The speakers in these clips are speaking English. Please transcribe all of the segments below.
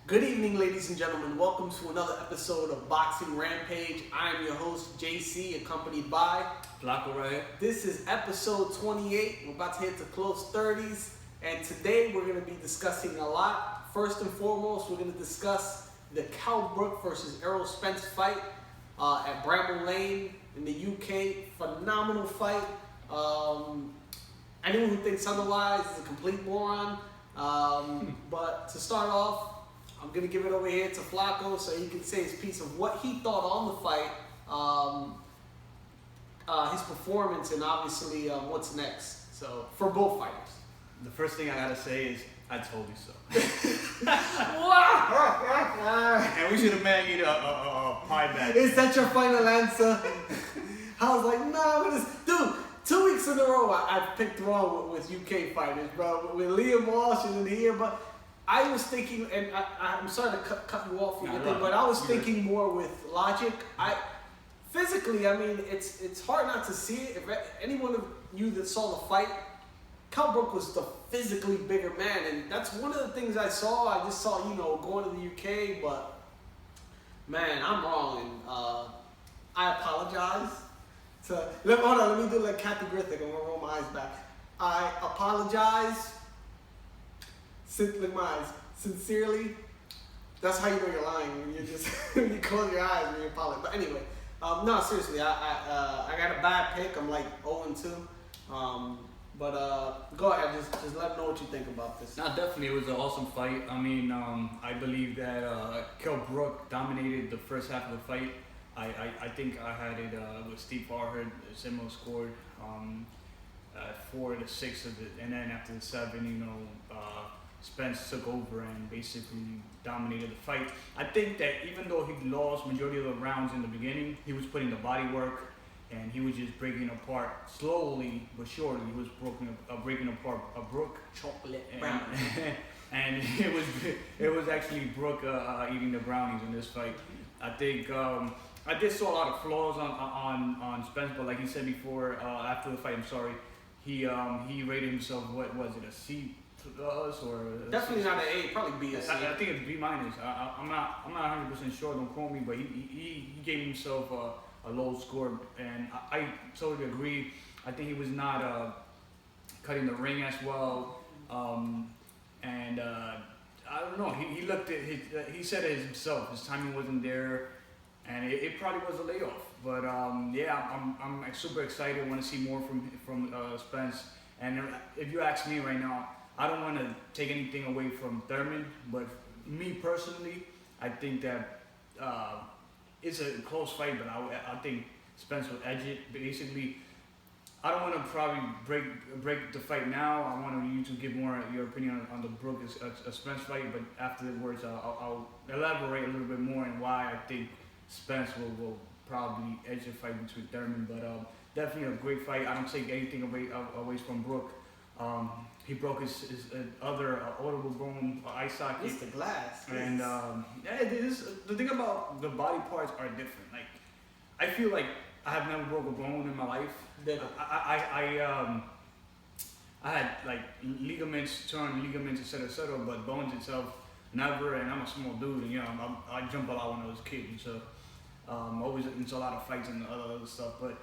Good evening, ladies and gentlemen. Welcome to another episode of Boxing Rampage. I am your host, JC, accompanied by Flaco right here. This is episode 28. We're about to hit the close 30s. And today we're going to be discussing a lot. First and foremost, we're going to discuss the Kell Brook versus Errol Spence fight at Bramall Lane in the UK. Phenomenal fight. Anyone who thinks otherwise is a complete moron. But to start off, I'm going to give it over here to Flaco so he can say his piece of what he thought on the fight, his performance, and obviously what's next. So, for both fighters. The first thing I gotta say is, I told you so. And we should have made a pie bag. Is that your final answer? I was like, no, dude. 2 weeks in a row, I picked wrong with UK fighters, bro. With Liam Walsh and here, but I was thinking, and I'm sorry to cut you off, but I was thinking more with logic. Physically, I mean, it's hard not to see it. If any one of you that saw the fight, Kell Brook was the physically bigger man, and that's one of the things I saw. I just saw, going to the UK, but man, I'm wrong, and I apologize. Hold on, let me do like Kathy Griffith. I'm gonna roll my eyes back. I apologize. Look at my eyes. Sincerely, that's how you know you're lying. When you just when you close your eyes when you apologize. But anyway, no, seriously, I got a bad pick. I'm like 0-2. But go ahead, just let me know what you think about this. No, definitely, it was an awesome fight. I mean, I believe that Kell Brook dominated the first half of the fight. I think I had it with Steve Farhard, similar scored 4-6 of it, and then after the 7, Spence took over and basically dominated the fight. I think that even though he lost majority of the rounds in the beginning, he was putting the body work and he was just breaking apart slowly but surely. He was breaking apart a Brook chocolate brown, and it was actually Brook eating the brownies in this fight. I think I did saw a lot of flaws on Spence, but like he said before, after the fight, he rated himself, what was it, a C plus or definitely not an A, probably B or C. I think it's B minus. I'm not 100% sure. Don't quote me, but he gave himself a low score, and I totally agree. I think he was not cutting the ring as well, and I don't know. He looked at he said it himself. His timing wasn't there. And it probably was a layoff, but yeah, I'm super excited. I want to see more from Spence. And if you ask me right now, I don't want to take anything away from Thurman, but me personally, I think that it's a close fight, but I think Spence will edge it. Basically, I don't want to probably break the fight now. I want you to give more your opinion on the Brook Spence fight, but afterwards I'll elaborate a little bit more on why I think Spence will probably edge the fight between Thurman, but definitely a great fight. I don't take anything away from Brook. He broke his other audible bone eye socket. It's the glass. And the thing about the body parts are different. Like, I feel like I have never broke a bone in my life. I had like ligaments, torn ligaments, etc., but bones itself never. And I'm a small dude, and I jump a lot when I was a kid, and so always into a lot of fights and other stuff. But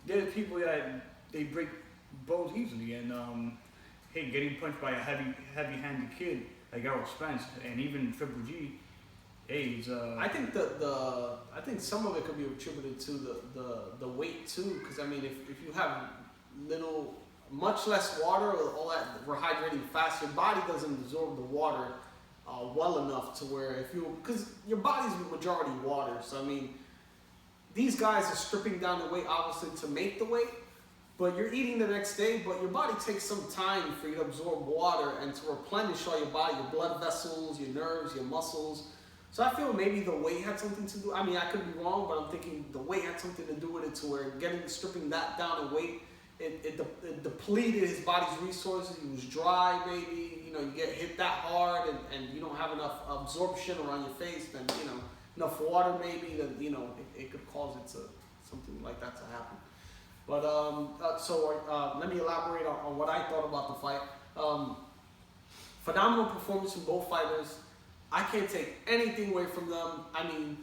there's people that they break bones easily, and hey, getting punched by a heavy-handed kid like Errol Spence, and even Triple G, hey, I think I think some of it could be attributed to the weight too, because I mean, if you have much less water or all that rehydrating fast, your body doesn't absorb the water well enough to where because your body's the majority water. So I mean, these guys are stripping down the weight obviously to make the weight, but you're eating the next day, but your body takes some time for you to absorb water and to replenish all your body, your blood vessels, your nerves, your muscles. So I feel maybe the weight had something to do. I mean, I could be wrong, but I'm thinking the weight had something to do with it, to where stripping that down in weight, it depleted his body's resources. He was dry, maybe. You get hit that hard, and you don't have enough absorption around your face, then enough water maybe that it could cause it to something like that to happen. But so let me elaborate on what I thought about the fight. Phenomenal performance from both fighters. I can't take anything away from them. I mean,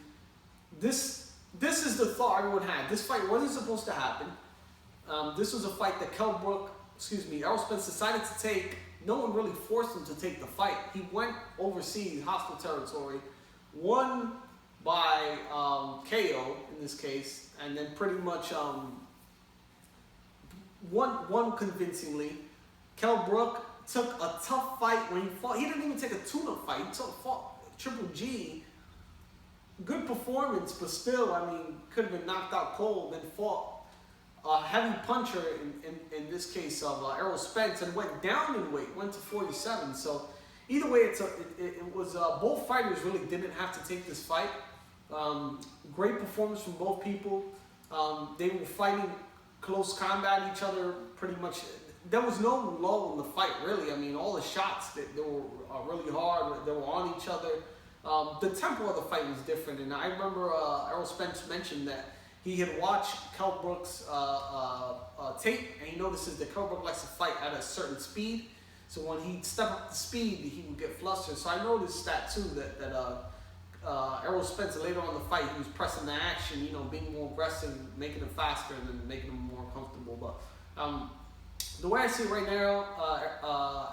this is the thought everyone had. This fight wasn't supposed to happen. This was a fight that Errol Spence decided to take. No one really forced him to take the fight. He went overseas, hostile territory, won by KO in this case, and then pretty much won convincingly. Kell Brook took a tough fight when he fought. He didn't even take a tune-up fight. He fought Triple G. Good performance, but still, I mean, could have been knocked out cold. Then fought a heavy puncher in this case of Errol Spence, and went down in weight, went to 47. So either way, it was both fighters really didn't have to take this fight. Great performance from both people. They were fighting close combat each other pretty much. There was no lull in the fight, really. I mean, all the shots, they were really hard. They were on each other. The tempo of the fight was different. And I remember Errol Spence mentioned that he had watched Kell Brook's tape, and he notices that Kell Brook likes to fight at a certain speed. So when he stepped up the speed, he would get flustered. So I noticed that too, that Errol Spence later on in the fight, he was pressing the action, being more aggressive, making it faster, and then making him more comfortable. But the way I see it right now,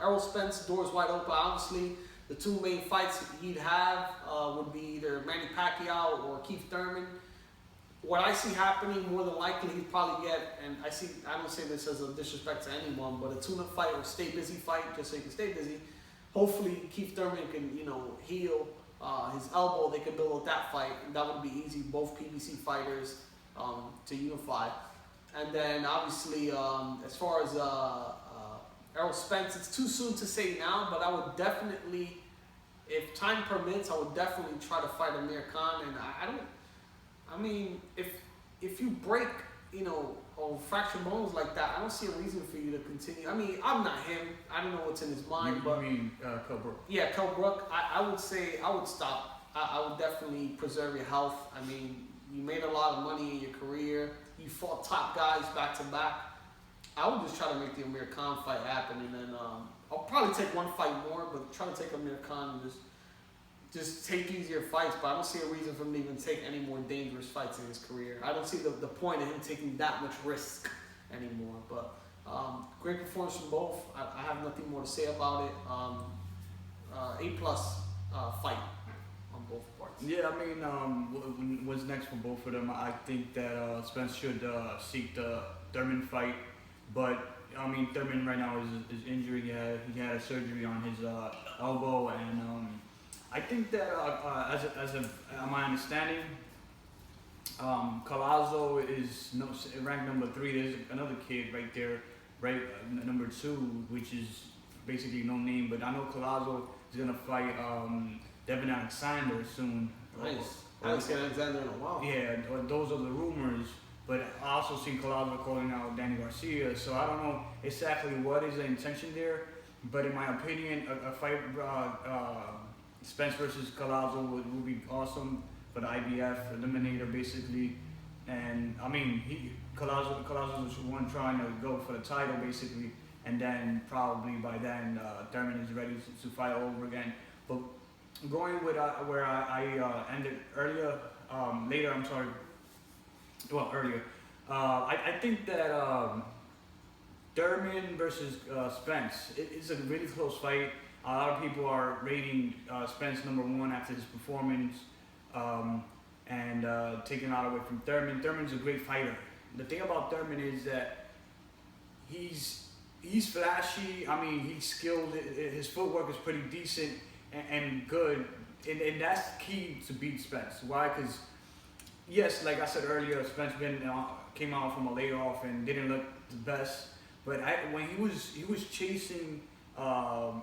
Errol Spence, doors wide open. Obviously, the two main fights he'd have would be either Manny Pacquiao or Keith Thurman. What I see happening, more than likely, he'd probably get, and I don't say this as a disrespect to anyone, but a tune-up fight or stay busy fight, just so he can stay busy. Hopefully, Keith Thurman can, heal his elbow. They can build up that fight, and that would be easy. Both PBC fighters to unify. And then, obviously, as far as Errol Spence, it's too soon to say now, but I would definitely, if time permits, I would definitely try to fight Amir Khan. And I mean, if you break, or fracture bones like that, I don't see a reason for you to continue. I mean, I'm not him. I don't know what's in his mind. You mean Kell Brook? Yeah, Kell Brook. I would say I would stop. I would definitely preserve your health. I mean, you made a lot of money in your career. You fought top guys back to back. I would just try to make the Amir Khan fight happen, and then I'll probably take one fight more, but try to take Amir Khan and just take easier fights. But I don't see a reason for him to even take any more dangerous fights in his career. I don't see the point of him taking that much risk anymore. But great performance from both. I have nothing more to say about it. A+ fight on both parts. Yeah, I mean, what's next for both of them? I think that Spence should seek the Thurman fight, but I mean, Thurman right now is injured. He had a surgery on his elbow, and I think that as of my understanding, Collazo is ranked number 3. There's another kid right there, number 2, which is basically no name, but I know Collazo is gonna fight Devin Alexander soon. Nice. I haven't seen Alexander in a while. Yeah, those are the rumors. But I also seen Collazo calling out Danny Garcia, so I don't know exactly what is the intention there. But in my opinion, a fight Spence versus Collazo would be awesome for the IBF eliminator basically. And I mean, Collazo was one trying to go for the title basically, and then probably by then Thurman is ready to fight all over again. But going with where I ended earlier, earlier. I think that Thurman versus Spence, it's a really close fight. A lot of people are rating Spence number 1 after his performance, and taking out away from Thurman. Thurman's a great fighter. The thing about Thurman is that he's flashy. I mean, he's skilled. His footwork is pretty decent and good, and that's key to beat Spence. Why? Because yes, like I said earlier, Spence came out from a layoff and didn't look the best. But when he was chasing Brook,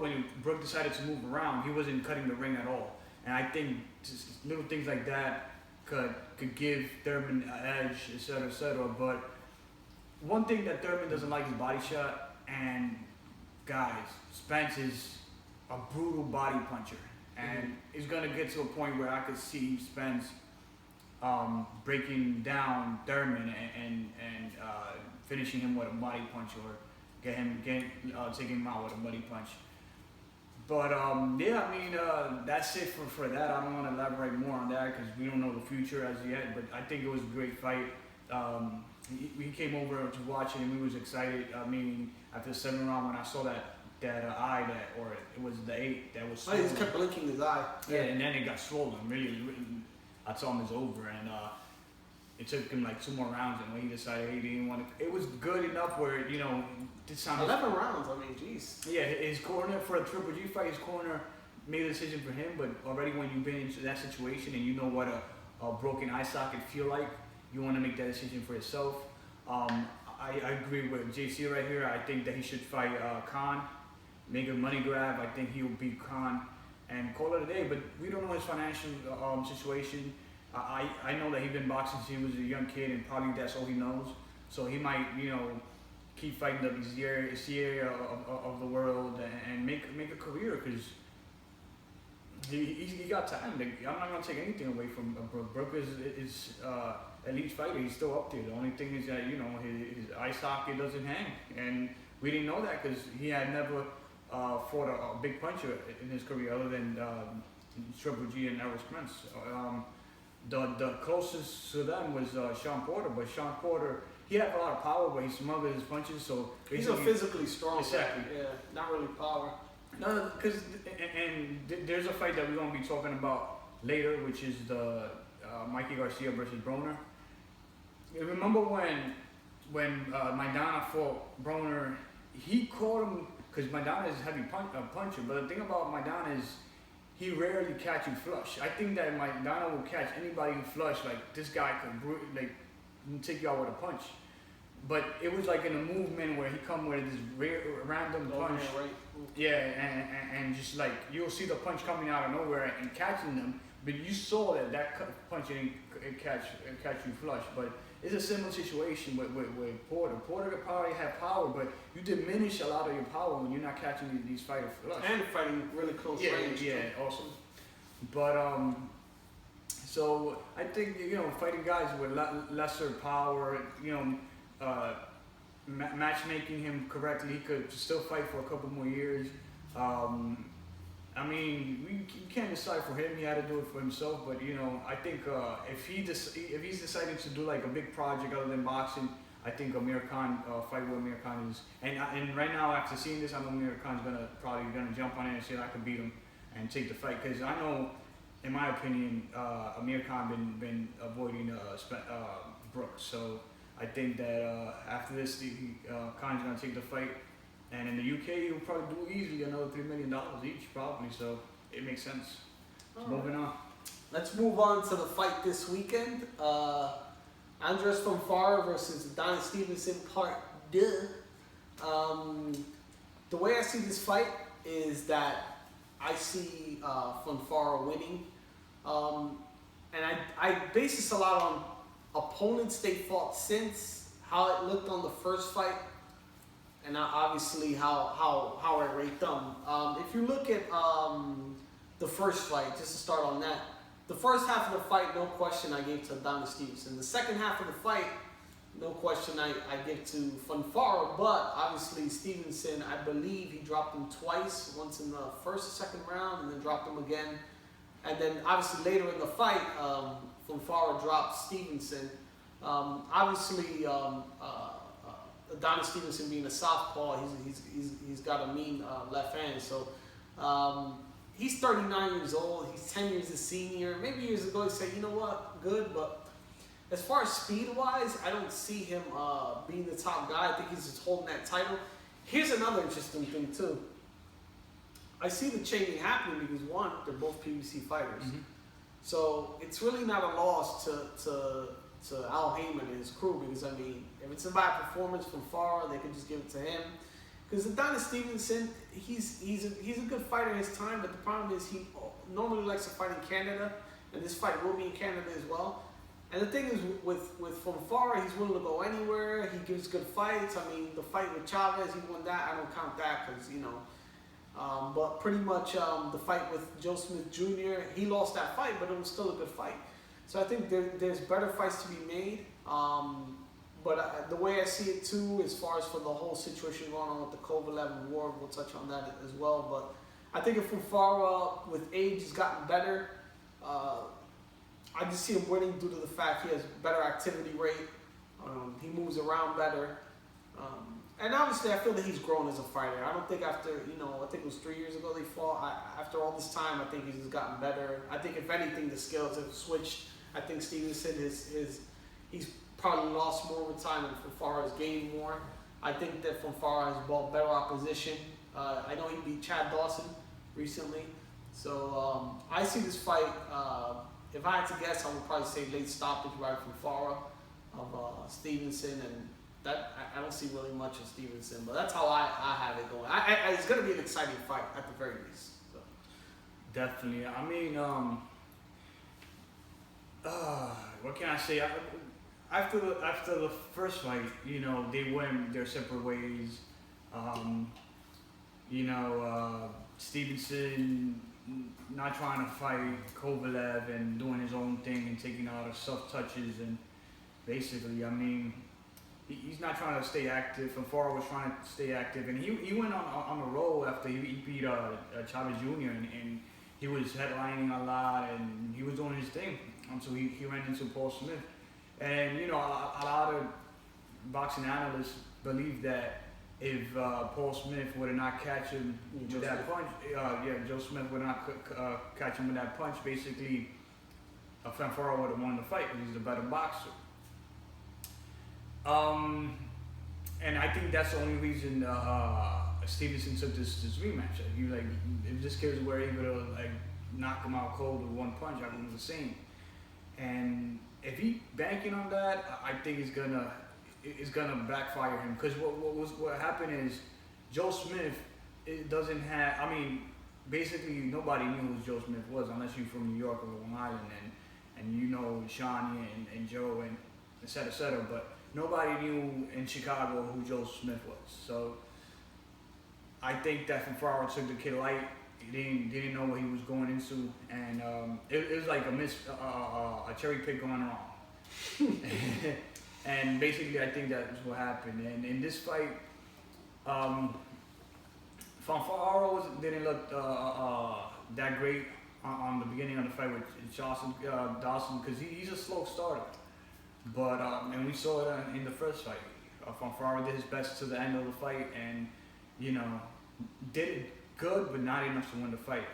when Brook decided to move around, he wasn't cutting the ring at all. And I think just little things like that could give Thurman an edge, etc., etc. But one thing that Thurman doesn't like is body shot. And guys, Spence is a brutal body puncher. And it's gonna get to a point where I could see Spence breaking down Thurman and finishing him with a body punch, or taking him out with a body punch. But yeah, I mean, that's it for that. I don't want to elaborate more on that because we don't know the future as yet. But I think it was a great fight. We came over to watch it and we was excited. I mean, after the 7th round, when I saw that eye or it was the 8 that was He swollen. just kept blinking his eye. Yeah, and then it got swollen. Really, I told him it's over, and it took him like 2 more rounds, and when he decided he didn't want to, it was good enough where this time 11 rounds. I mean, jeez. Yeah, his corner for a Triple G fight, his corner made a decision for him, but already when you've been into that situation and you know what a broken eye socket feel like, you want to make that decision for yourself. I agree with JC right here. I think that he should fight Khan, make a money grab. I think he will beat Khan and call it a day, but we don't know his financial situation. I know that he's been boxing since he was a young kid, and probably that's all he knows. So he might, keep fighting up this area of the world and make a career because he got time. I'm not gonna take anything away from Brook. Brook is elite fighter. He's still up there. The only thing is that his eye socket doesn't hang, and we didn't know that because he had never fought a big puncher in his career other than Triple G and Errol Spence. The closest to them was Sean Porter, but Sean Porter, he had a lot of power, but he smothered his punches. So He's a physically strong exactly. guy. Yeah, not really power. No, because there's a fight that we're gonna be talking about later, which is the MIkey Garcia versus Broner. You remember when Maidana fought Broner, he caught him because Maidana is a heavy puncher. But the thing about Maidana is he rarely catch you flush. I think that Maidana will catch anybody flush. Like this guy could take you out with a punch. But it was like in a movement where he come with this random punch. Right. Yeah, and just like you'll see the punch coming out of nowhere and catching them, but you saw that punch didn't catch you flush. But it's a similar situation with Porter. Porter could probably have power, but you diminish a lot of your power when you're not catching these fighters flush. And fighting really close range. Yeah, awesome. But so I think fighting guys with lesser power, matchmaking him correctly, he could still fight for a couple more years. I mean, you can't decide for him. He had to do it for himself. But I think if he's deciding to do like a big project other than boxing, I think Amir Khan fight with Amir Khan is. And right now after seeing this, I know Amir Khan's probably gonna jump on it and say I can beat him and take the fight because I know, in my opinion, Amir Khan been avoiding Brook. So I think that after this, Khan's gonna take the fight, and in the UK, he'll probably do easily another $3 million each, probably. So it makes sense. So moving on. Let's move on to the fight this weekend. Andrzej Fonfara versus Adonis Stevenson, Part 2. The way I see this fight is that I see Fonfara winning, and I base this a lot on opponents they fought since, how it looked on the first fight, and obviously how I rate them. If you look at the first fight, just to start on that, the first half of the fight, no question, I gave to Adonis Stevenson. The second half of the fight, no question, I give to Fonfara, but obviously Stevenson, I believe he dropped him twice, once in the first or second round, and then dropped him again. And then obviously later in the fight, Fonfara dropped Stevenson. Obviously, Adonis Stevenson being a southpaw, he's got a mean left hand. So he's 39 years old. He's 10 years a senior. Maybe years ago he said, you know what, good. But as far as speed-wise, I don't see him being the top guy. I think he's just holding that title. Here's another interesting thing too. I see the changing happening because one, they're both PBC fighters. Mm-hmm. So it's really not a loss to Al Heyman and his crew because, I mean, if it's a bad performance from Farah, they can just give it to him. Because Adonis Stevenson, he's a good fighter in his time, but the problem is he normally likes to fight in Canada, and this fight will be in Canada as well. And the thing is, with Fonfara, he's willing to go anywhere. He gives good fights. I mean, the fight with Chavez, he won that. I don't count that because, but pretty much the fight with Joe Smith Jr., he lost that fight, but it was still a good fight. So I think there's better fights to be made. But the way I see it too, as far as for the whole situation going on with the Kovalev war, we'll touch on that as well. But I think if Fonfara with age has gotten better, I just see him winning due to the fact he has better activity rate. He moves around better. And obviously, I feel that he's grown as a fighter. I don't think after, I think it was 3 years ago they fought. After all this time, I think he's just gotten better. I think if anything, the scales have switched. I think Stevenson he's probably lost more over time and Fonfara has gained more. I think that Fonfara has bought better opposition. I know he beat Chad Dawson recently. So I see this fight, if I had to guess, I would probably say late stoppage right from Fonfara of Stevenson, and that I don't see really much of Stevenson, but that's how I have it going. It's going to be an exciting fight at the very least. So. Definitely. I mean, what can I say? After the first fight, they went their separate ways. Stevenson not trying to fight Kovalev and doing his own thing and taking all the soft touches, and basically, I mean, he's not trying to stay active. Fonfara was trying to stay active, and he went on a roll after he beat Chavez Jr. and he was headlining a lot and he was doing his thing until he ran into Paul Smith. And a lot of boxing analysts believe that if Paul Smith would have not catch him with that punch, Joe Smith would not catch him with that punch, basically Fonfara would have won the fight because he's a better boxer. And I think that's the only reason Stevenson took this rematch. If this kid were able to knock him out cold with one punch, I would do the same. And if he banking on that, I think it's gonna backfire him. Because what happened is Joe Smith doesn't have. I mean, basically nobody knew who Joe Smith was unless you're from New York or Long Island and Shawnee and Joe and et cetera. But nobody knew in Chicago who Joe Smith was. So I think that Fonfara took the kid light. He didn't know what he was going into, and it was like a cherry pick going wrong. And basically, I think that's what happened. And in this fight, Fonfara didn't look that great on the beginning of the fight with Dawson because he's a slow starter. But and we saw it in the first fight. Fonfara did his best to the end of the fight, and did it good, but not enough to win the fight.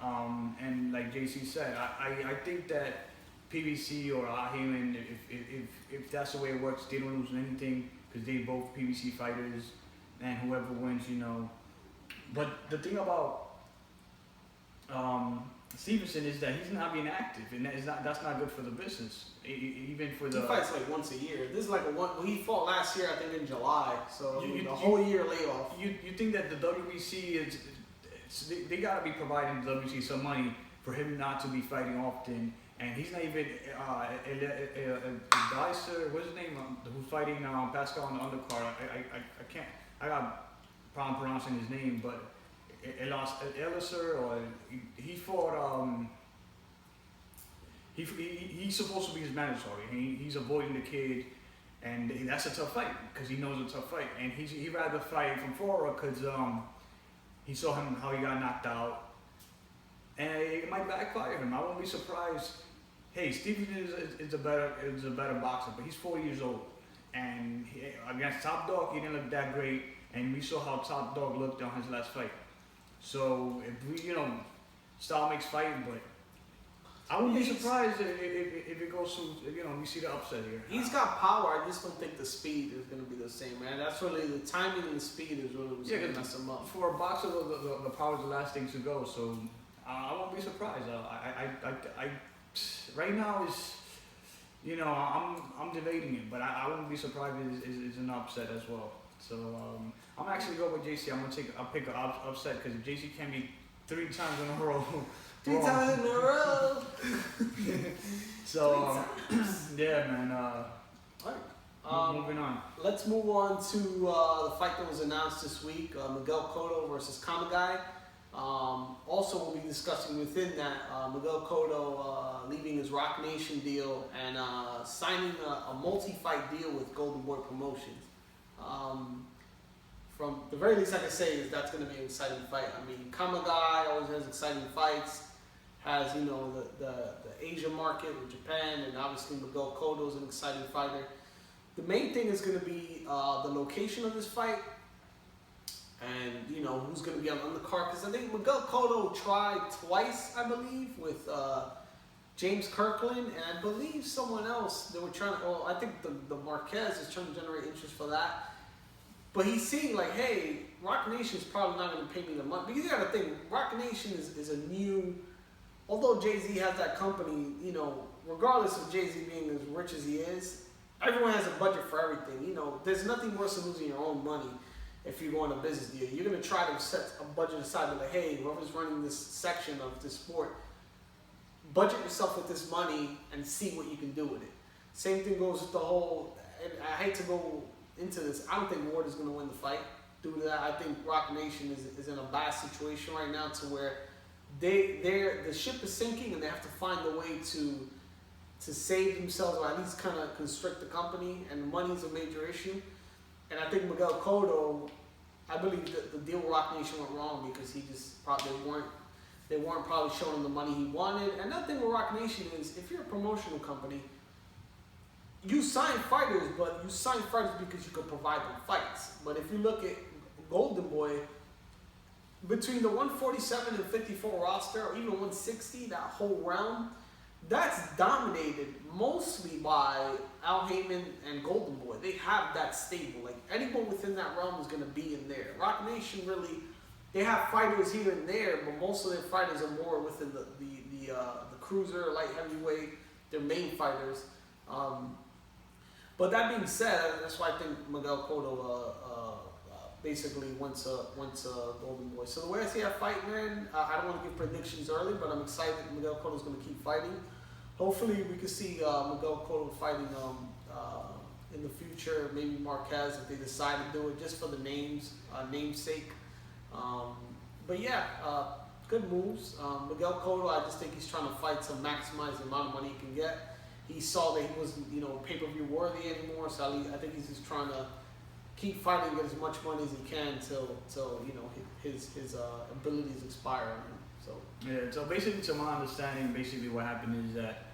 And like JC said, I think that PBC or Al-Heyman, if that's the way it works, they don't lose anything because they both PBC fighters, and whoever wins, But the thing about Stevenson is that he's not being active, and that's not good for the business. Even for the he fights once a year. This is he fought last year, I think in July, so the whole year layoff. You think that the WBC they gotta be providing the WBC some money for him not to be fighting often, and he's not even Dicer, what's his name? Who's fighting Pascal on the undercard? I can't. I got problem pronouncing his name, but Eliser, or he fought. He's supposed to be his mandatory. He's avoiding the kid, and that's a tough fight because he knows it's a tough fight, and he rather fight Fonfara because he saw him how he got knocked out, and it might backfire him. I won't be surprised. Hey, Stevenson is a better boxer, but he's 40 years old, and against Top Dog he didn't look that great, and we saw how Top Dog looked on his last fight. So if we, style makes fighting, but I wouldn't be surprised if it goes to, we see the upset here. He's got power. I just don't think the speed is going to be the same, man. That's really the timing and the speed is really what's going to mess him up. For a boxer, the power is the last thing to go. So I won't be surprised. I right now is, I'm debating it, but I wouldn't be surprised if it's an upset as well. So I'm actually going with JC. I'll pick an upset because JC can be 3 times in a row. 3 times in a row. So yeah, man. All right. Moving on. Let's move on to the fight that was announced this week: Miguel Cotto versus Kamegai. Also, we'll be discussing within that Miguel Cotto leaving his Roc Nation deal and signing a multi-fight deal with Golden Boy Promotions. from the very least I can say is that's going to be an exciting fight. I mean, Kamegai always has exciting fights. Has, you know, the Asia market with Japan, and obviously Miguel Cotto is an exciting fighter. The main thing is going to be the location of this fight, and you know who's going to be on the card. Because I think Miguel Cotto tried twice, I believe, with James Kirkland, and I believe someone else. They were trying. Well, I think the Marquez is trying to generate interest for that. But he's seeing like, hey, Roc Nation is probably not going to pay me the money. Because you got to think, Roc Nation is a new. Although Jay-Z has that company, you know, regardless of Jay-Z being as rich as he is, everyone has a budget for everything. You know, there's nothing worse than losing your own money if you go on a business deal. You're going to try to set a budget aside and like, hey, whoever's running this section of this sport, budget yourself with this money and see what you can do with it. Same thing goes with the whole, and I hate to go into this, I don't think Ward is going to win the fight due to that. I think Roc Nation is in a bad situation right now to where the ship is sinking and they have to find a way to save themselves or at least kind of constrict the company, and money is a major issue. And I think Miguel Cotto, I believe that the deal with Roc Nation went wrong because he just probably they weren't probably showing him the money he wanted. And another thing with Roc Nation is if you're a promotional company, you sign fighters, but you sign fighters because you can provide them fights. But if you look at Golden Boy, between the 147 and 54 roster, or even 160, that whole realm, that's dominated mostly by Al Heyman and Golden Boy. They have that stable. Like, anyone within that realm is going to be in there. Roc Nation really, they have fighters here and there, but most of their fighters are more within the cruiser, light heavyweight, their main fighters. But that being said, that's why I think Miguel Cotto basically went to Golden Boy. So the way I see that fight, man, I don't want to give predictions early, but I'm excited Miguel Cotto's going to keep fighting. Hopefully we can see Miguel Cotto fighting in the future, maybe Marquez if they decide to do it just for the namesake. But yeah, good moves. Miguel Cotto, I just think he's trying to fight to maximize the amount of money he can get. He saw that he wasn't, pay-per-view worthy anymore, so I think he's just trying to keep fighting and get as much money as he can till his abilities expire on him. So yeah. So basically, to my understanding, basically what happened is that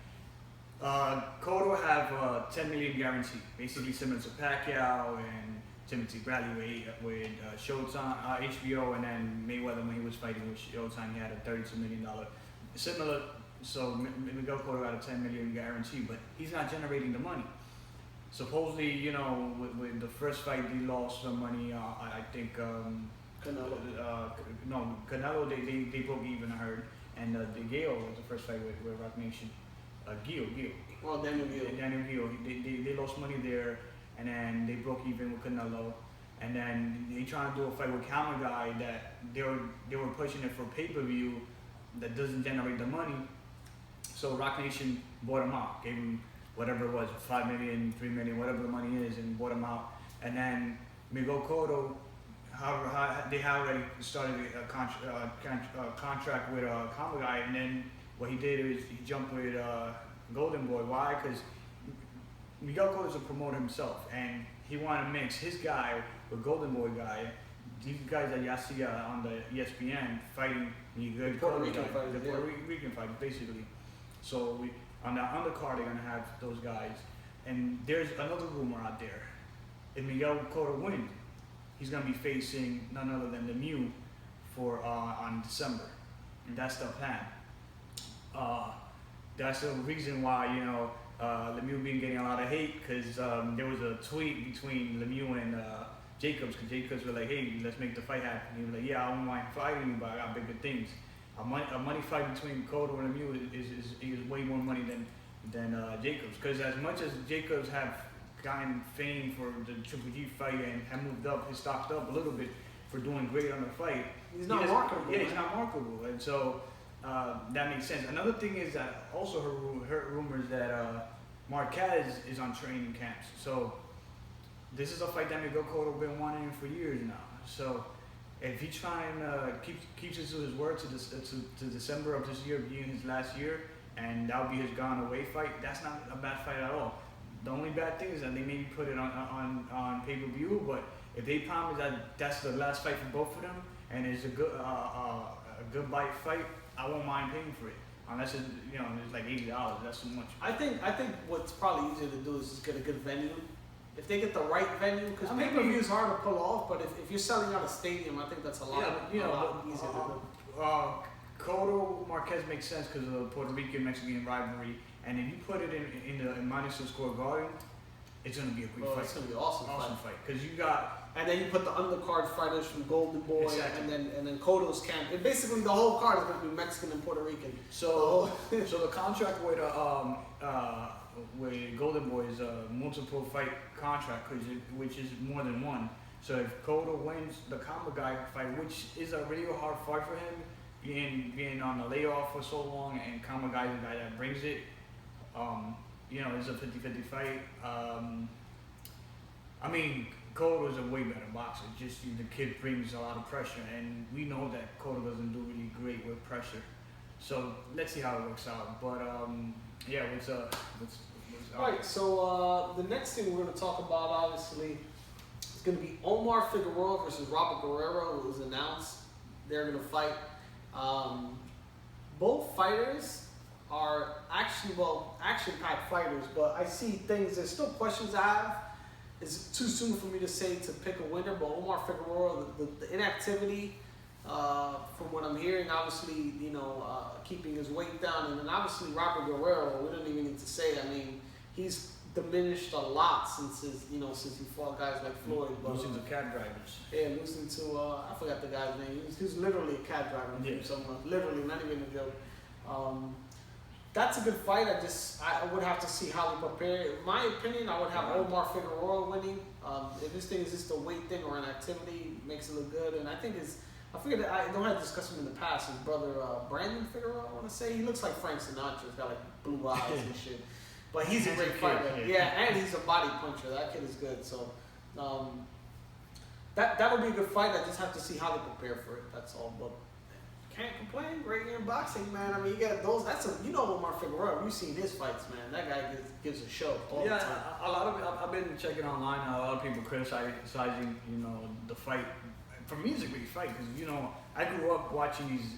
Cotto have a $10 million guarantee, basically similar to Pacquiao and Timothy Bradley with Showtime, HBO, and then Mayweather when he was fighting with Showtime, he had a $32 million similar. So Miguel Cotto got a $10 million guarantee, but he's not generating the money. Supposedly, with the first fight, he lost some money. I think Canelo. Canelo. They broke even. I heard, and the Gale was the first fight with Roc Nation. Gil. Well, Daniel Gil. They lost money there, and then they broke even with Canelo, and then they trying to do a fight with Kamegai that they were pushing it for pay-per-view that doesn't generate the money. So Roc Nation bought him out, gave him whatever it was, $5 million, $3 million, whatever the money is, and bought him out. And then Miguel Cotto, they had already started a contract with Kamegai, and then what he did is he jumped with Golden Boy. Why? Because Miguel Cotto is a promoter himself, and he wanted to mix his guy with Golden Boy guy. These guys that y'all see on the ESPN fighting Puerto Rican fighters, the Puerto Rican fighters, basically. So on the undercard, they're gonna have those guys. And there's another rumor out there. If Miguel Cotto wins, he's gonna be facing none other than Lemieux for on December, and that's the plan. That's the reason why Lemieux been getting a lot of hate because there was a tweet between Lemieux and Jacobs, because Jacobs were like, hey, let's make the fight happen. He was like, yeah, I don't mind fighting you, but I got bigger things. A money fight between Cotto and Lemieux is way more money than Jacobs. Because as much as Jacobs have gotten fame for the Triple G fight and have moved up, his stocked up a little bit for doing great on the fight. He's not marketable. Yeah, he's not marketable. And so that makes sense. Another thing is that also heard rumors that Marquez is on training camps. So this is a fight that Miguel Cotto been wanting for years now. So if he keeps to his word to December of this year being his last year, and that'll be his gone away fight, that's not a bad fight at all. The only bad thing is that they maybe put it on pay-per-view, but If they promise that that's the last fight for both of them, and it's a good bite fight, I won't mind paying for it. Unless it's, it's like $80. That's too much. I think what's probably easier to do is just get a good venue. If they get the right venue, because pay-per-view is hard to pull off, but if you're selling out a stadium, I think that's a lot easier to do. Cotto Marquez makes sense because of the Puerto Rican-Mexican rivalry, and if you put it in Madison Square Garden, it's gonna be a great fight. It's gonna be an awesome fight. Because you got, and then you put the undercard fighters from Golden Boy, exactly. and then Cotto's camp. And basically, the whole card is gonna be Mexican and Puerto Rican. So the contract with Golden Boy is a multiple fight contract, which is more than one. So if Cotto wins the Kamegai fight, which is a really hard fight for him, being on the layoff for so long, and Kamegai is the guy that brings it. It's a 50-50 fight. Cotto is a way better boxer. Just the kid brings a lot of pressure, and we know that Cotto doesn't do really great with pressure. So let's see how it works out. But all right. So the next thing we're going to talk about, obviously, is going to be Omar Figueroa versus Robert Guerrero. It was announced they're going to fight. Both fighters are action-packed fighters, but I see things, there's still questions I have. It's too soon for me to say to pick a winner, but Omar Figueroa, the inactivity, from what I'm hearing, obviously, keeping his weight down, and then obviously Robert Guerrero, we don't even need to say, he's diminished a lot since since he fought guys like Floyd. Losing to cab drivers. Yeah, losing to, I forgot the guy's name. He was literally a cab driver from someone. Literally, not even a joke. That's a good fight. I would have to see how they prepare. In my opinion, I would have Omar Figueroa winning. If this thing is just a weight thing or an activity, makes it look good. And I think I don't have to discuss him in the past. His brother, Brandon Figueroa, I want to say. He looks like Frank Sinatra. He's got like blue eyes and shit. But he's a great fighter. Yeah, and he's a body puncher. That kid is good. So that'll be a good fight. I just have to see how they prepare for it. That's all. But can't complain. Great year in boxing, man. You get those. Omar Figueroa. You've seen his fights, man. That guy gives a show all the time. A lot of I've been checking online. A lot of people criticizing, the fight. For me, it's a great fight because I grew up watching these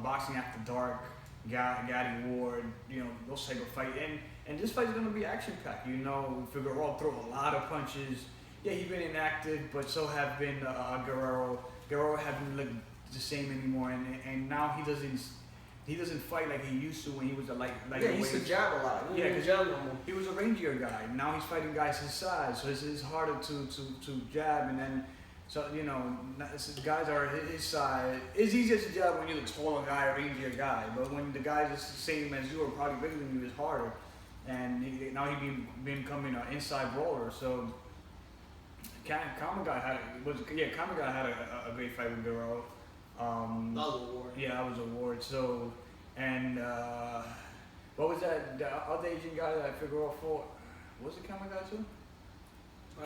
boxing after dark, Gatti Ward, those type of fight, and this fight's gonna be action packed. Figueroa throw a lot of punches. Yeah, he's been inactive, but so have been Guerrero. Guerrero haven't looked the same anymore, and now he doesn't fight like he used to when he was a light. Yeah, he used to jab a lot. Because he was a rangier guy. Now he's fighting guys his size, so it's harder to jab, and then guys are his size. It's easier to jab when you're the taller guy, a rangier guy, but when the guys are the same as you or probably bigger than you, it's harder. And now he's becoming an inside brawler. So Kamegai had a great fight with Guerrero. That was a war. Yeah, that was a war. So, and what was that? The other Asian guy that Figueroa fought? Was it Kamegai too? I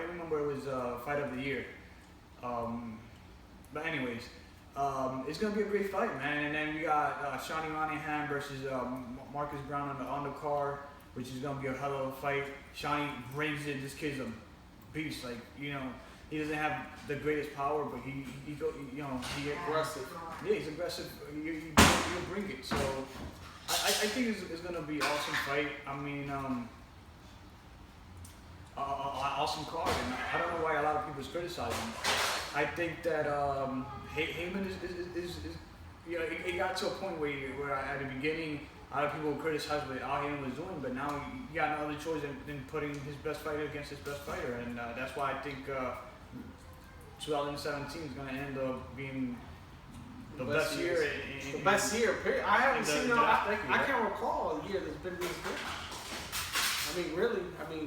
remember it was fight of the year. But anyways, it's gonna be a great fight, man. And then we got Shawnee Monahan versus Marcus Brown on the card, which is gonna be a hell of a fight. Shawnee brings it. This kid's a beast. He doesn't have the greatest power, but he's aggressive. Yeah, he's aggressive. He'll bring it. So I think it's gonna be an awesome fight. Awesome card, and I don't know why a lot of people is criticizing. I think that Heyman is it got to a point where at the beginning a lot of people criticized what Heyman was doing, but now he got no other choice than putting his best fighter against his best fighter, and that's why I think 2017 is going to end up being the best year. The best year, period. I haven't seen I can't recall a year that's been this good. Really.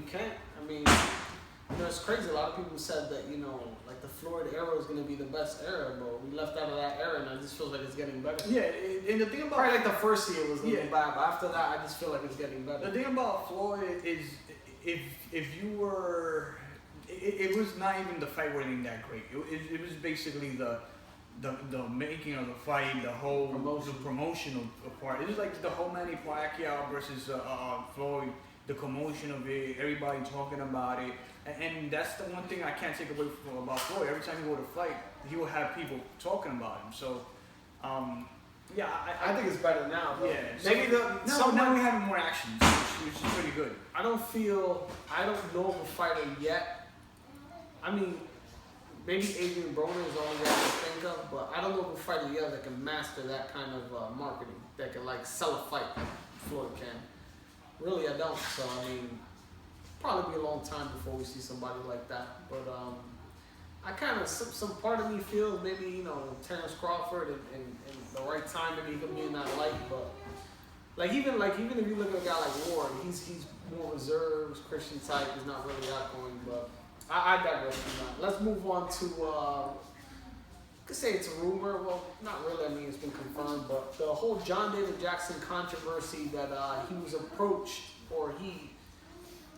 Kent. It's crazy. A lot of people said that, like the Floyd era is going to be the best era, but we left out of that era, and I just feel like it's getting better. Yeah, and the thing about probably like the first year was a little bad, but after that, I just feel like it's getting better. The thing about Floyd is, if you were, it was not even the fight wasn't that great. It was basically the making of the fight, the whole promotional part. It was like the whole Manny Pacquiao versus Floyd. the commotion of it, everybody talking about it, and that's the one thing I can't take away from about Floyd. Every time he go to fight, he will have people talking about him. So, yeah, I think it's better now. Though. Yeah, maybe now we're having more actions, which is pretty good. I don't know of a fighter yet. I mean, maybe Adrien Broner is the only guy I can think of, but I don't know of a fighter yet that can master that kind of marketing, that can like sell a fight like Floyd can. Really, I don't. So I mean, probably be a long time before we see somebody like that. But I kind of some part of me feels maybe Terrence Crawford and the right time maybe he could be in that light. But even if you look at a guy like Ward, he's more reserved, Christian type. He's not really outgoing. But I digress from that. Let's move on to. I could say it's a rumor. Well, not really. I mean, it's been confirmed. But the whole John David Jackson controversy that he was approached or he.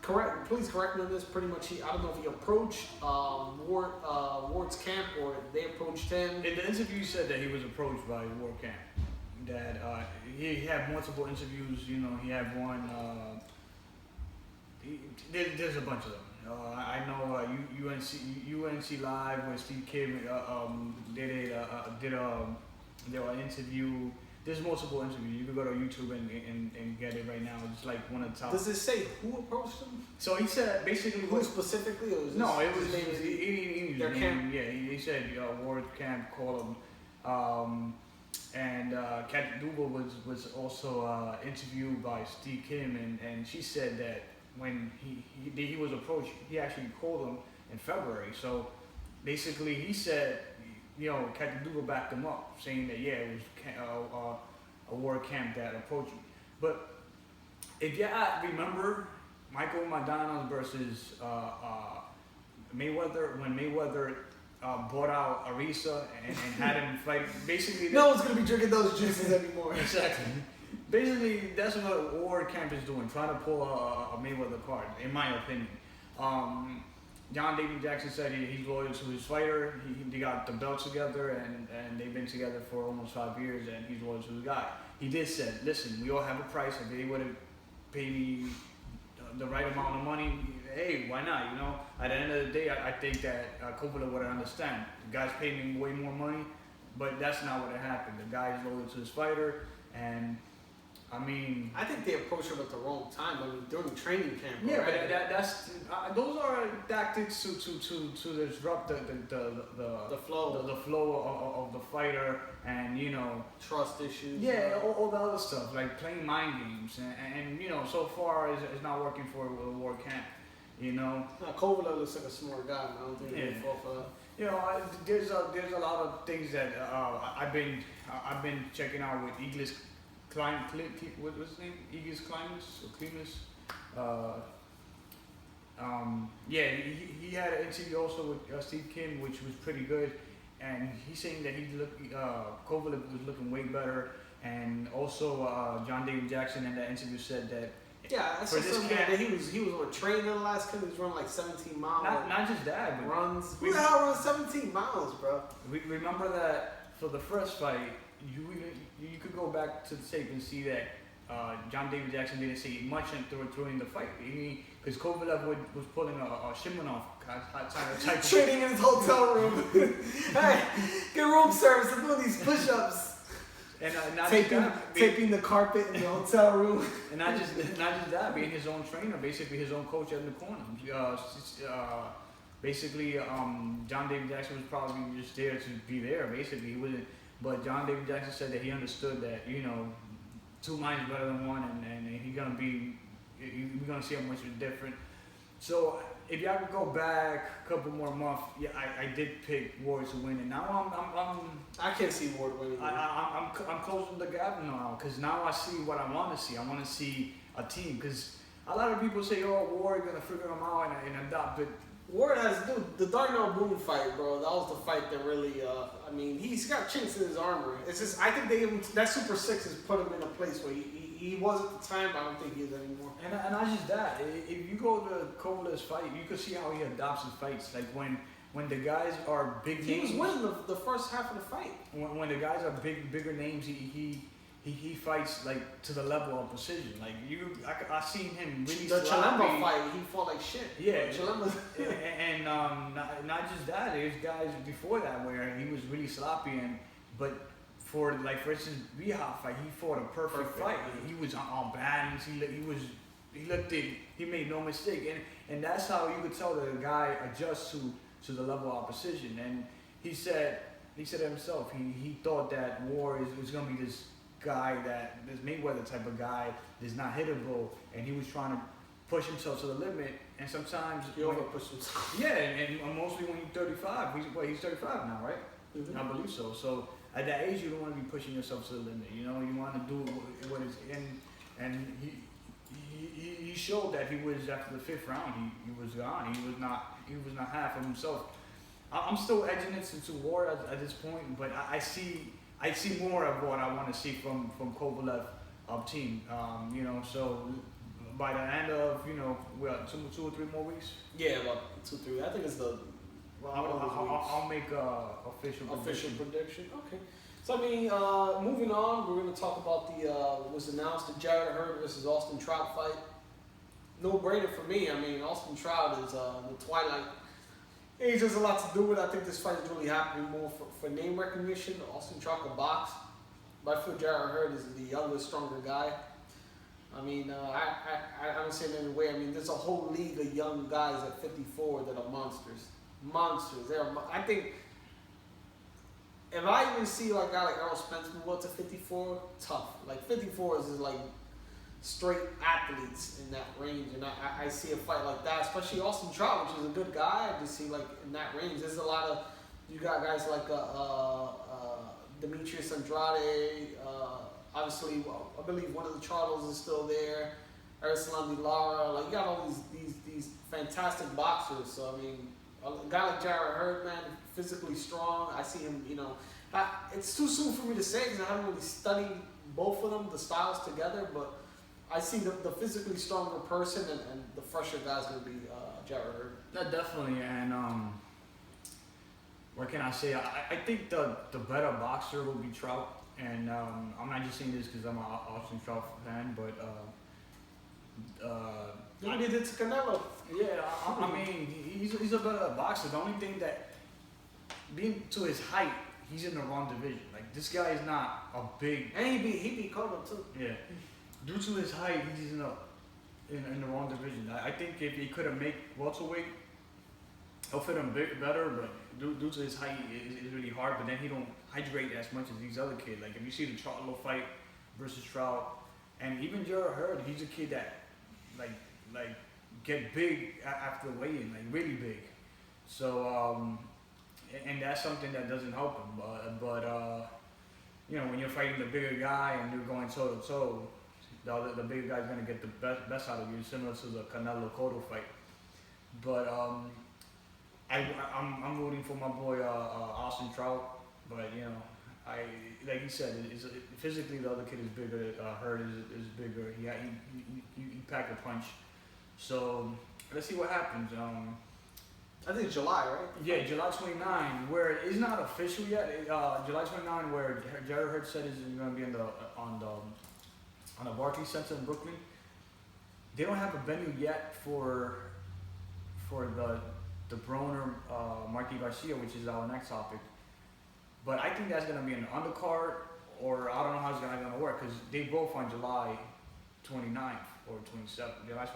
Please correct me on this. Pretty much, I don't know if he approached Ward's camp or they approached him. In the interview, he said that he was approached by Ward camp. That he had multiple interviews. He had one. There's a bunch of them. I know UNC Live where Steve Kim did an interview. There's multiple interviews. You can go to YouTube and get it right now. It's like one of the top. Does it say who approached him? So he said basically who specifically? Or was no, it was their camp. Yeah, he said Ward camp called him. And Kat Duba was also interviewed by Steve Kim, and she said that when he was approached, he actually called him in February. So basically, he said, Kat Duba backed him up, saying that it was a Ward camp that approached him. But if you remember, Michael Madonna versus Mayweather, when Mayweather bought out Arisa and had him fight. Basically, no one's gonna be drinking those juices anymore. Exactly. Basically, that's what Ward camp is doing, trying to pull a Mayweather card, in my opinion. John David Jackson said he's loyal to his fighter. They got the belts together, and they've been together for almost 5 years, and he's loyal to his guy. He did say, listen, we all have a price. If they would have paid me the right amount of money, hey, why not? At the end of the day, I think that Kovalev would understand. The guy's paying me way more money, but that's not what happened. The guy's loyal to his fighter, and I mean, I think they approached him at the wrong time. I mean, during training camp. Yeah, right? but that's those are tactics to disrupt the flow of the fighter, and trust issues. Yeah, all the other stuff like playing mind games, and so far it's not working for Ward camp. Kovalev looks like a smart guy. I don't think he'll fall for that. There's a lot of things that I've been checking out with Eagles. What was his name? Eagles Klimas. He had an interview also with Steve Kim, which was pretty good, and he's saying that Kovalev was looking way better, and also John David Jackson in that interview said that. Yeah, I saw something that he was on a train in Alaska. He was running like 17 miles. Not just that, but runs. Who the hell runs 17 miles, bro? We remember that for the first fight. You could go back to the tape and see that John David Jackson didn't say much during the fight. Because Kovalev was pulling a Shimonov type training in his hotel room. Hey, get room service. I'm doing these push-ups. And taping the carpet in the hotel room. And not just that, being his own trainer, basically his own coach in the corner. John David Jackson was probably just there to be there. Basically, he wasn't. But John David Jackson said that he understood that two minds better than one, and we're gonna see how much it's different. So if y'all could go back a couple more months, I did pick Ward to win, and now I can't see Ward winning. I'm closing the gap now, because now I see what I want to see. I want to see a team, because a lot of people say, Ward gonna figure them out and adopt it. Ward has the Darnell Boone fight, bro. That was the fight that really. He's got chinks in his armor. It's just I think that Super 6 has put him in a place where he was at the time, but I don't think he is anymore. And not just that. If you go to Kovalev's fight, you can see how he adopts his fights. Like when the guys are big names. He was winning the first half of the fight. When the guys are bigger names, he he fights like to the level of precision. Like I seen him really The sloppy. Chilemba fight, he fought like shit. Yeah, Chilemba. and not just that. There's guys before that where he was really sloppy, but for instance, Rihab fight, he fought a perfect fight. He was on balance. He made no mistake, and that's how you could tell that a guy adjusts to the level of precision. And he said himself, he thought that War was gonna be this guy, this Mayweather type of guy that's not hittable, and he was trying to push himself to the limit. And sometimes he overpushed himself. Yeah, and mostly when you're 35. He's 35 now, right? Mm-hmm. I believe so. So at that age, you don't want to be pushing yourself to the limit. You know, you want to do what is and he showed that he was after the 5th round. He was gone. He was not half of himself. I'm still edging it to War at this point, but I see more of what I want to see from Kovalev team. You know, so by the end of we're 2 or 3 more weeks. Yeah, about 2, 3. I think it's the. I'll make a official prediction. Okay. So I mean, moving on, we're going to talk about was announced the Jarrett Hurd versus Austin Trout fight. No brainer for me. I mean, Austin Trout is the twilight. Age has a lot to do with it. I think this fight is really happening more for name recognition. Austin Trout can box, but I feel Jarrett Hurd is the younger, stronger guy. I mean, I don't say it in any way. I mean, there's a whole league of young guys at 54 that are monsters. I think if I even see like a guy like Errol Spence move up to 54, tough. Like 54 is just like straight athletes in that range, and I see a fight like that, especially Austin Trout, which is a good guy. I just see like in that range. There's a lot of you got guys like Demetrius Andrade. Obviously, I believe one of the Charles is still there. Arislandi Lara. Like you got all these fantastic boxers. So I mean, a guy like Jarrett Hurd, man, physically strong. I see him. It's too soon for me to say because I haven't really studied both of them, the styles together, but I see the physically stronger person and the fresher guy's going to be Jarrett Hurd. Yeah, definitely. And what can I say? I think the better boxer will be Trout. And I'm not just saying this because I'm an Austin Trout fan, but he did it to Canelo. Yeah, I mean, he's a better boxer. The only thing that, being to his height, he's in the wrong division. Like, this guy is not a big... And he beat Cotto, too. Yeah. Due to his height, he's in the wrong division. I think if he could have made welterweight, he'll fit him better, but due to his height, it's really hard. But then he don't hydrate as much as these other kids. Like, if you see the Charlo fight versus Trout, and even Jarrett Hurd, he's a kid that, like get big after weigh-in, like really big. So, and that's something that doesn't help him. But when you're fighting the bigger guy and you're going toe-to-toe, the bigger guy's gonna get the best out of you, similar to the Canelo Cotto fight. But I'm rooting for my boy Austin Trout. But like you said, physically the other kid is bigger. Hurd is bigger. He packed a punch. So let's see what happens. I think July, right? Yeah, July 29, where it's not official yet. July 29, where Jarrett Hurd said is going to be on the Barclays Center in Brooklyn. They don't have a venue yet for the Broner Mikey Garcia, which is our next topic. But I think that's going to be an undercard, or I don't know how it's going to work, because they both on July 29th or 27th. July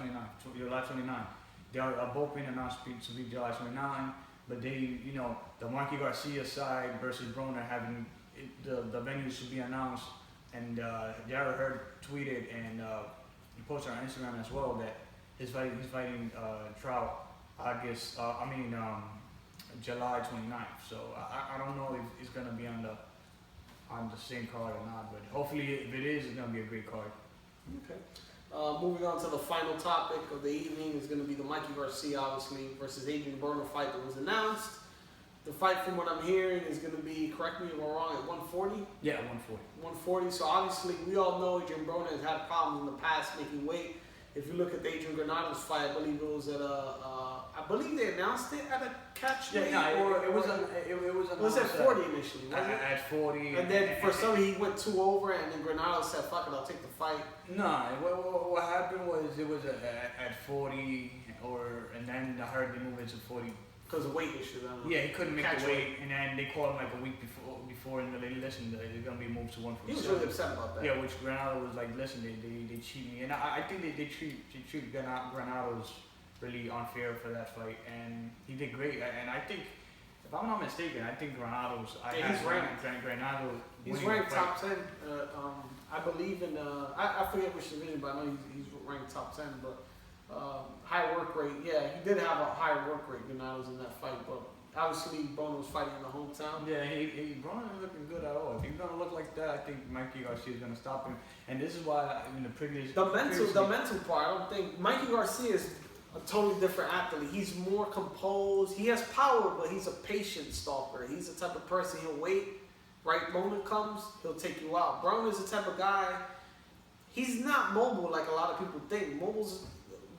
29th. They are both being announced to be July 29th, but they, the Mikey Garcia side versus Broner having the venue should be announced. And Jarrett Hurd tweeted and he posted on Instagram as well that he's fighting Trout July 29th. So I don't know if it's gonna be on the same card or not, but hopefully if it is, it's gonna be a great card. Okay. Moving on to the final topic of the evening is going to be the Mikey Garcia, obviously, versus Adrien Broner fight that was announced. The fight, from what I'm hearing, is going to be, correct me if I'm wrong, at 140? Yeah, 140. 140. So obviously, we all know Adrien Broner has had problems in the past making weight. If you look at the Adrien Broner fight, I believe it was at I believe they announced it at a catch weight. It was at 40 initially, wasn't it? At 40. And then for some he went 2 over, and then Broner said, "Fuck it, I'll take the fight." No, what happened was it was at 40, and then the Hurd they moved it to 40. Because of weight issue. Yeah, he couldn't make the weight, and then they called him like a week before, and they listened, they're gonna be moved to 147. He was really upset about that. Yeah, which Granado was like, listen, they cheat me, and I think they treat Granado's really unfair for that fight, and he did great. And I think, if I'm not mistaken, I think Granado's. He's ranked. Granado. He's ranked top 10. I believe in. I forget which division, but I know he's ranked top 10. But high work rate. Yeah, he did have a higher work rate than I was in that fight, but obviously Broner was fighting in the hometown. Yeah, Broner isn't looking good at all. If he's gonna look like that, I think Mikey Garcia is gonna stop him. And this is why in the previous the mental part. I don't think Mikey Garcia is a totally different athlete. He's more composed. He has power, but he's a patient stalker. He's the type of person he'll wait. Right moment comes, he'll take you out. Broner's the type of guy. He's not mobile like a lot of people think.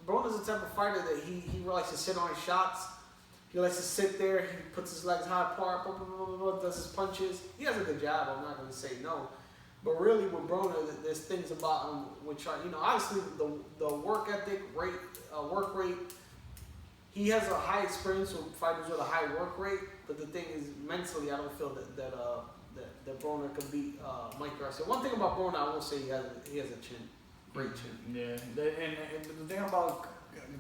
Broner's the type of fighter that he likes to sit on his shots. He likes to sit there. He puts his legs high apart, does his punches. He has a good jab. I'm not going to say no. But really with Broner, there's things about him which are, obviously the work ethic, work rate. He has a high experience with fighters with a high work rate. But the thing is, mentally, I don't feel that Broner can beat Mike Garcia. One thing about Broner, I will say he has a chin. Great chin. Yeah, and the thing about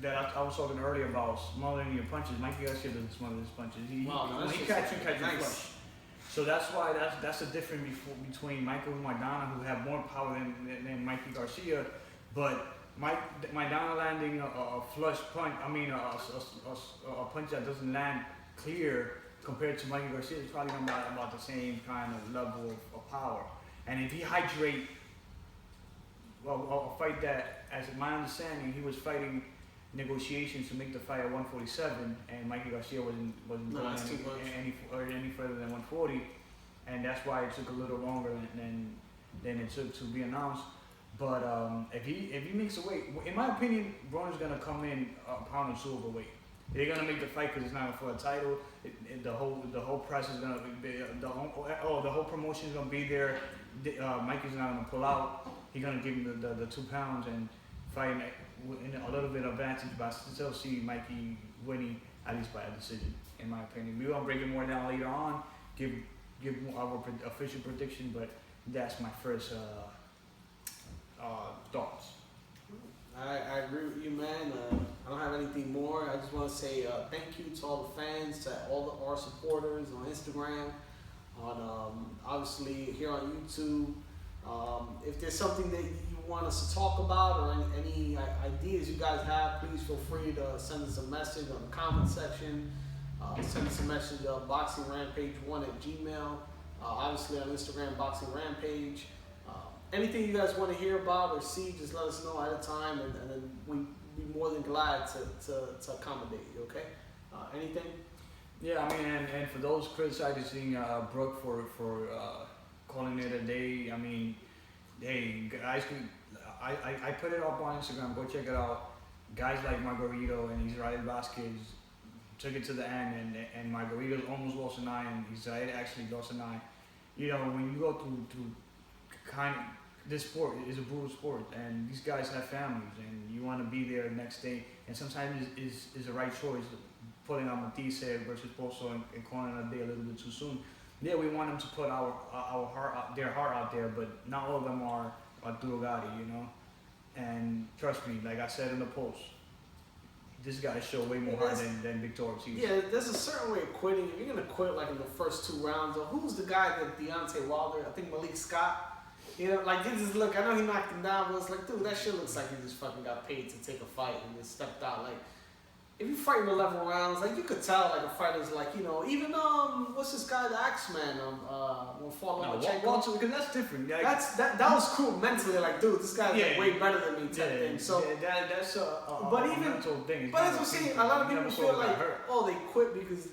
that I was talking earlier about smothering your punches, Mikey Garcia doesn't smother his punches. He catches flush. So that's why that's the difference between Michael Maidana, who have more power than Mikey Garcia, but Maidana landing a flush punch, a punch that doesn't land clear compared to Mikey Garcia is probably about the same kind of level of power. And if he hydrate, a fight that, as my understanding, he was fighting negotiations to make the fight at 147, and Mikey Garcia wasn't going any further than 140, and that's why it took a little longer than it took to be announced. But if he makes a weight, in my opinion, Broner's gonna come in a pound or two overweight. They're gonna make the fight because it's not for a title. The whole press is gonna be the whole promotion is gonna be there. Mikey's not gonna pull out. He's gonna give him the 2 pounds and fighting in a little bit of advantage, but I still see Mikey winning at least by a decision, in my opinion. We're gonna break it more down later on, give our official prediction, but that's my first thoughts. I agree with you, man. I don't have anything more. I just want to say thank you to all the fans, to all our supporters on Instagram, on obviously here on YouTube. If there's something that you want us to talk about or any ideas you guys have, please feel free to send us a message on the comment section. Send us a message boxingrampage1@gmail. Obviously on Instagram, Boxing Rampage. Anything you guys want to hear about or see, just let us know ahead of time, and then we'd be more than glad to accommodate you, okay? Anything? Yeah, and for those criticizing Brook for calling it a day, hey, guys, I put it up on Instagram, go check it out. Guys like Margarito and Israel Vasquez took it to the end, and Margarito almost lost an eye, and Israel actually lost an eye. When you go through this sport is a brutal sport, and these guys have families, and you want to be there the next day, and sometimes is the right choice, putting on Matisse versus Poso and calling it a day a little bit too soon. Yeah, we want them to put their heart out there, but not all of them are Durugati, And trust me, like I said in the post, this guy showed way more heart than Victor Ortiz. Yeah, there's a certain way of quitting. If you're gonna quit like in the first 2 rounds, or who's the guy that Deontay Wilder? I think Malik Scott. Like he just look. I know he knocked him down, but it's like, dude, that shit looks like he just fucking got paid to take a fight and just stepped out. Like, if you fight in 11 rounds, like you could tell, like a fighter's like, even what's this guy, the Axeman, Walter, because that's different. That was cool mentally, like, dude, this guy's like way better than me, type thing. So that's a mental thing. But as I'm saying, a lot of people feel like, they quit because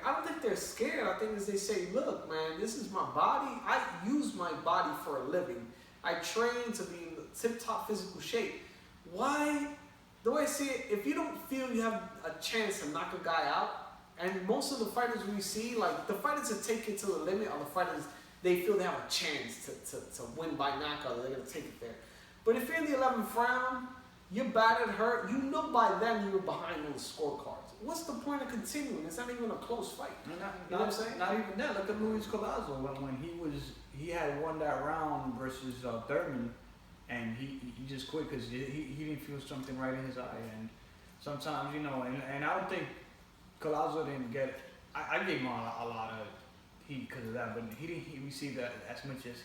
I don't think they're scared. I think as they say, look, man, this is my body. I use my body for a living. I train to be in tip-top physical shape. why? The way I see it, if you don't feel you have a chance to knock a guy out, and most of the fighters we see, like the fighters that take it to the limit are the fighters they feel they have a chance to win by knockout. They're gonna take it there. But if you're in the 11th round, you're battered, hurt. You know by then you were behind on the scorecards. What's the point of continuing? It's not even a close fight. You know what I'm saying? Not even that. Look at Luis Collazo when he had won that round versus Thurman, and he just quit because he didn't feel something right in his eye. And sometimes, you know, and I don't think Collazo didn't get it. I gave him a lot of heat because of that, but he didn't receive that as much as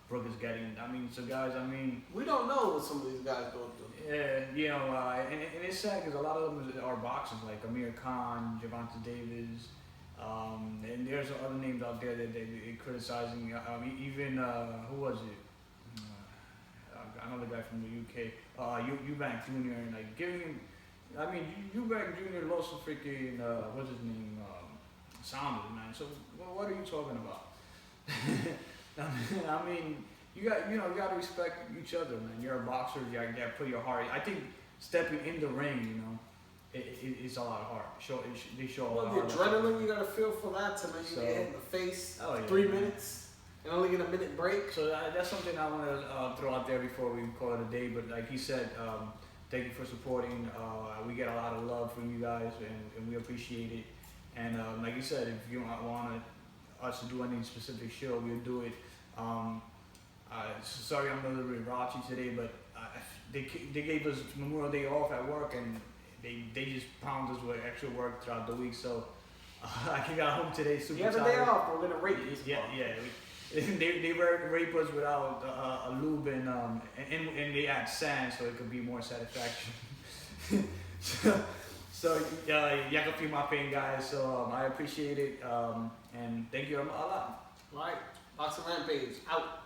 Brook is getting. I mean, so guys, we don't know what some of these guys go through. Yeah, you know, and it's sad because a lot of them are boxers like Amir Khan, Gervonta Davis, and there's other names out there that they're criticizing. Even who was it? Another guy from the UK, Eubank Jr. and like giving him. I mean, Eubank Jr. lost to freaking what's his name, Saunders, man. So what are you talking about? I mean, you got to respect each other, man. You're a boxer. You got to put your heart. I think stepping in the ring, you know, it's a lot of heart. They show a lot of heart. The adrenaline you got to feel for that to make you get hit in the face. 3 minutes and only get a minute break. So that's something I want to throw out there before we call it a day. But like he said, thank you for supporting. We get a lot of love from you guys, and we appreciate it. And like you said, if you want us to do any specific show, we'll do it. Sorry I'm a little bit raunchy today, but they gave us Memorial Day off at work, and they just pounded us with extra work throughout the week. So I got home today super tired. You have a day off, we're gonna rape you. Yeah. They rape us without a lube and they add sand so it could be more satisfaction. so y'all can feel my pain, guys. So I appreciate it, and thank you a lot. All right, Boxing Rampage out.